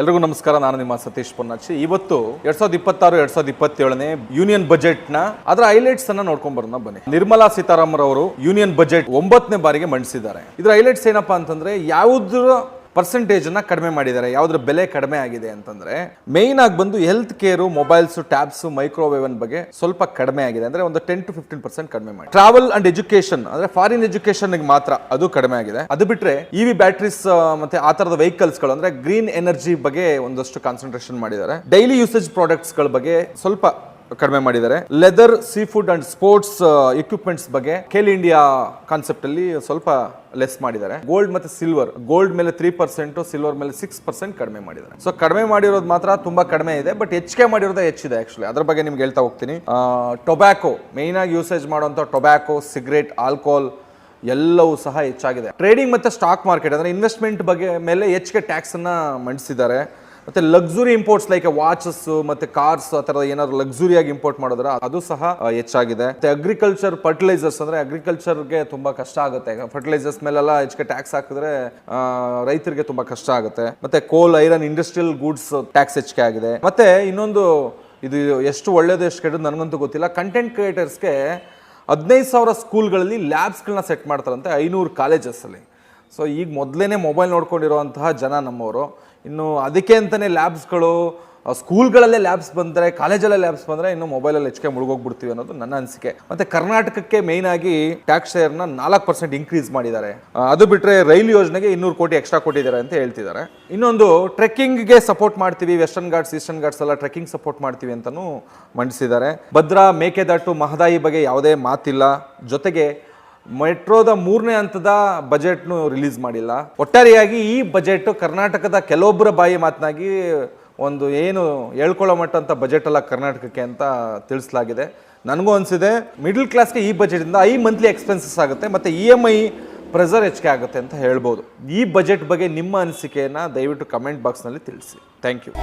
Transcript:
ಎಲ್ರಿಗೂ ನಮಸ್ಕಾರ. ನಾನು ನಿಮ್ಮ ಸತೀಶ್ ಪೊನ್ನಾಚಿ. ಇವತ್ತು 2026-2027ನೇ ಯೂನಿಯನ್ ಬಜೆಟ್ ನ ಅದರ ಹೈಲೈಟ್ಸ್ ಅನ್ನ ನೋಡ್ಕೊಂಡ್ ಬರೋಣ ಬನ್ನಿ. ನಿರ್ಮಲಾ ಸೀತಾರಾಮನ್ ಅವರು ಯೂನಿಯನ್ ಬಜೆಟ್ 9ನೇ ಬಾರಿಗೆ ಮಂಡಿಸಿದ್ದಾರೆ. ಇದರ ಹೈಲೈಟ್ಸ್ ಏನಪ್ಪಾ ಅಂತಂದ್ರೆ ಯಾವುದರ ಪರ್ಸೆಂಟೇಜ್ ಅನ್ನ ಕಡಿಮೆ ಮಾಡಿದ್ದಾರೆ, ಯಾವುದ್ರ ಬೆಲೆ ಕಡಿಮೆ ಆಗಿದೆ ಅಂತಂದ್ರೆ ಮೇನ್ ಆಗಿ ಬಂದು health care, mobiles, tabs, microwave ಬಗ್ಗೆ ಸ್ವಲ್ಪ ಕಡಿಮೆ ಆಗಿದೆ. ಅಂದ್ರೆ ಒಂದು 10 to 15% ಕಡಿಮೆ ಮಾಡಿ. ಟ್ರಾವೆಲ್ ಅಂಡ್ ಎಜುಕೇಶನ್ ಅಂದ್ರೆ ಫಾರಿನ್ ಎಜುಕೇಶನ್ ಮಾತ್ರ ಅದು ಕಡಿಮೆ ಆಗಿದೆ. ಅದು ಬಿಟ್ರೆ ಇವಿ ಬ್ಯಾಟ್ರೀಸ್ ಮತ್ತೆ ಆ ತರದ ವೆಹಿಕಲ್ಸ್ ಗಳು ಅಂದ್ರೆ ಗ್ರೀನ್ ಎನರ್ಜಿ ಬಗ್ಗೆ ಒಂದಷ್ಟು ಕಾನ್ಸಂಟ್ರೇಷನ್ ಮಾಡಿದ್ದಾರೆ. ಡೈಲಿ ಯೂಸೇಜ್ ಪ್ರಾಡಕ್ಟ್ಸ್ ಗಳ ಬಗ್ಗೆ ಸ್ವಲ್ಪ ಕಡಿಮೆ ಮಾಡಿದ್ದಾರೆ. Leather, sea food and sports equipments ಬಗ್ಗೆ ಖೇಲ್ ಇಂಡಿಯಾ ಕಾನ್ಸೆಪ್ಟ್ ಅಲ್ಲಿ ಸ್ವಲ್ಪ ಲೆಸ್ ಮಾಡಿದ್ದಾರೆ. ಗೋಲ್ಡ್ ಮತ್ತೆ ಸಿಲ್ವರ್, ಗೋಲ್ಡ್ ಮೇಲೆ 3%, ಸಿಲ್ವರ್ ಮೇಲೆ 6% ಕಡಿಮೆ ಮಾಡಿದ್ದಾರೆ. ಸೊ ಕಡಿಮೆ ಮಾಡಿರೋದು ಮಾತ್ರ ತುಂಬಾ ಕಡಿಮೆ ಇದೆ, ಬಟ್ ಹೆಚ್ಚಿಗೆ ಮಾಡಿರೋದೇ ಹೆಚ್ಚಿದೆ. ಆಕ್ಚುಲಿ ಅದ್ರ ಬಗ್ಗೆ ನಿಮ್ಗೆ ಹೇಳ್ತಾ ಹೋಗ್ತೀನಿ. ಟೊಬ್ಯಾಕೋ, ಮೇನ್ ಆಗಿ ಯೂಸೇಜ್ ಮಾಡುವಂತ ಟೊಬ್ಯಾಕೋ, ಸಿಗರೇಟ್, ಆಲ್ಕೋಹಾಲ್ ಎಲ್ಲವೂ ಸಹ ಹೆಚ್ಚಾಗಿದೆ. ಟ್ರೇಡಿಂಗ್ ಮತ್ತೆ ಸ್ಟಾಕ್ ಮಾರ್ಕೆಟ್ ಅಂದ್ರೆ ಇನ್ವೆಸ್ಟ್ಮೆಂಟ್ ಬಗ್ಗೆ ಮೇಲೆ ಹೆಚ್ಚಿಗೆ ಟ್ಯಾಕ್ಸ್ ಅನ್ನ ಮಂಡಿಸಿದ್ದಾರೆ. ಮತ್ತೆ ಲಕ್ಸುರಿ ಇಂಪೋರ್ಟ್ಸ್ ಲೈಕ್ ವಾಚಸ್ ಮತ್ತೆ ಕಾರ್ಸ್ ಆ ಥರದ ಏನಾದ್ರು ಲಕ್ಸುರಿಯಾಗಿ ಇಂಪೋರ್ಟ್ ಮಾಡಿದ್ರೆ ಅದು ಸಹ ಹೆಚ್ಚಾಗಿದೆ. ಮತ್ತೆ ಅಗ್ರಿಕಲ್ಚರ್, ಫರ್ಟಿಲೈಸರ್ಸ್ ಅಂದ್ರೆ ಅಗ್ರಿಕಲ್ಚರ್ಗೆ ತುಂಬಾ ಕಷ್ಟ ಆಗುತ್ತೆ. ಫರ್ಟಿಲೈಸರ್ಸ್ ಮೇಲೆಲ್ಲ ಹೆಚ್ಚಿಗೆ ಟ್ಯಾಕ್ಸ್ ಹಾಕಿದ್ರೆ ರೈತರಿಗೆ ತುಂಬಾ ಕಷ್ಟ ಆಗುತ್ತೆ. ಮತ್ತೆ ಕೋಲ್, ಐರನ್, ಇಂಡಸ್ಟ್ರಿಯಲ್ ಗೂಡ್ಸ್ ಟ್ಯಾಕ್ಸ್ ಹೆಚ್ಚಿಗೆ ಆಗಿದೆ. ಮತ್ತೆ ಇನ್ನೊಂದು, ಇದು ಎಷ್ಟು ಒಳ್ಳೇದು ಎಷ್ಟು ಕೆಟ್ಟದ್ದು ನನಗಂತೂ ಗೊತ್ತಿಲ್ಲ, ಕಂಟೆಂಟ್ ಕ್ರಿಯೇಟರ್ಸ್ಗೆ 15,000 ಸ್ಕೂಲ್ಗಳಲ್ಲಿ ಲ್ಯಾಬ್ಸ್ಗಳನ್ನ ಸೆಟ್ ಮಾಡ್ತಾರಂತೆ 500 ಕಾಲೇಜಸ್ಸಲ್ಲಿ. ಸೊ ಈಗ ಮೊದಲೇ ಮೊಬೈಲ್ ನೋಡ್ಕೊಂಡಿರುವಂತಹ ಜನ ನಮ್ಮವರು, ಇನ್ನು ಅದಕ್ಕೆ ಅಂತಲೇ ಲ್ಯಾಬ್ಸ್ಗಳು, ಸ್ಕೂಲ್ಗಳಲ್ಲೇ ಲ್ಯಾಬ್ಸ್ ಬಂದರೆ, ಕಾಲೇಜಲ್ಲೇ ಲ್ಯಾಬ್ಸ್ ಬಂದರೆ ಇನ್ನು ಮೊಬೈಲಲ್ಲಿ ಹೆಚ್ಚಿಗೆ ಮುಳುಗೋಗ್ಬಿಡ್ತೀವಿ ಅನ್ನೋದು ನನ್ನ ಅನಿಸಿಕೆ. ಮತ್ತು ಕರ್ನಾಟಕಕ್ಕೆ ಮೇಯ್ನ್ ಆಗಿ ಟ್ಯಾಕ್ಸ್ ಶೇರ್ನ 4% ಇನ್ಕ್ರೀಸ್ ಮಾಡಿದ್ದಾರೆ. ಅದು ಬಿಟ್ಟರೆ ರೈಲು ಯೋಜನೆಗೆ 200 ಕೋಟಿ ಎಕ್ಸ್ಟ್ರಾ ಕೊಟ್ಟಿದ್ದಾರೆ ಅಂತ ಹೇಳ್ತಿದ್ದಾರೆ. ಇನ್ನೊಂದು, ಟ್ರೆಕ್ಕಿಂಗ್ಗೆ ಸಪೋರ್ಟ್ ಮಾಡ್ತೀವಿ, ವೆಸ್ಟರ್ನ್ ಘಾಟ್ಸ್, ಈಸ್ಟರ್ನ್ ಘಾಟ್ಸ್ ಎಲ್ಲ ಟ್ರೆಕ್ಕಿಂಗ್ ಸಪೋರ್ಟ್ ಮಾಡ್ತೀವಿ ಅಂತಲೂ ಮಂಡಿಸಿದ್ದಾರೆ. ಭದ್ರಾ, ಮೇಕೆದಾಟು, ಮಹದಾಯಿ ಬಗ್ಗೆ ಯಾವುದೇ ಮಾತಿಲ್ಲ. ಜೊತೆಗೆ ಮೆಟ್ರೋದ 3ನೇ ಹಂತದ ಬಜೆಟ್ನು ರಿಲೀಸ್ ಮಾಡಿಲ್ಲ. ಒಟ್ಟಾರೆಯಾಗಿ ಈ ಬಜೆಟ್ ಕರ್ನಾಟಕದ ಕೆಲವೊಬ್ಬರ ಬಾಯಿ ಮಾತನಾಗಿ ಒಂದು ಏನು ಹೇಳ್ಕೊಳ್ಳೋ ಮಟ್ಟ ಅಂತ ಬಜೆಟ್ ಅಲ್ಲ ಕರ್ನಾಟಕಕ್ಕೆ ಅಂತ ತಿಳಿಸಲಾಗಿದೆ. ನನಗೂ ಅನಿಸಿದೆ ಮಿಡಲ್ ಕ್ಲಾಸ್ಗೆ ಈ ಬಜೆಟಿಂದ ಮಂತ್ಲಿ ಎಕ್ಸ್ಪೆನ್ಸಸ್ ಆಗುತ್ತೆ ಮತ್ತು EMI ಪ್ರೆಸರ್ ಹೆಚ್ಚಿಗೆ ಆಗುತ್ತೆ ಅಂತ ಹೇಳ್ಬೋದು. ಈ ಬಜೆಟ್ ಬಗ್ಗೆ ನಿಮ್ಮ ಅನಿಸಿಕೆಯನ್ನು ದಯವಿಟ್ಟು ಕಮೆಂಟ್ ಬಾಕ್ಸ್ನಲ್ಲಿ ತಿಳಿಸಿ. Thank you.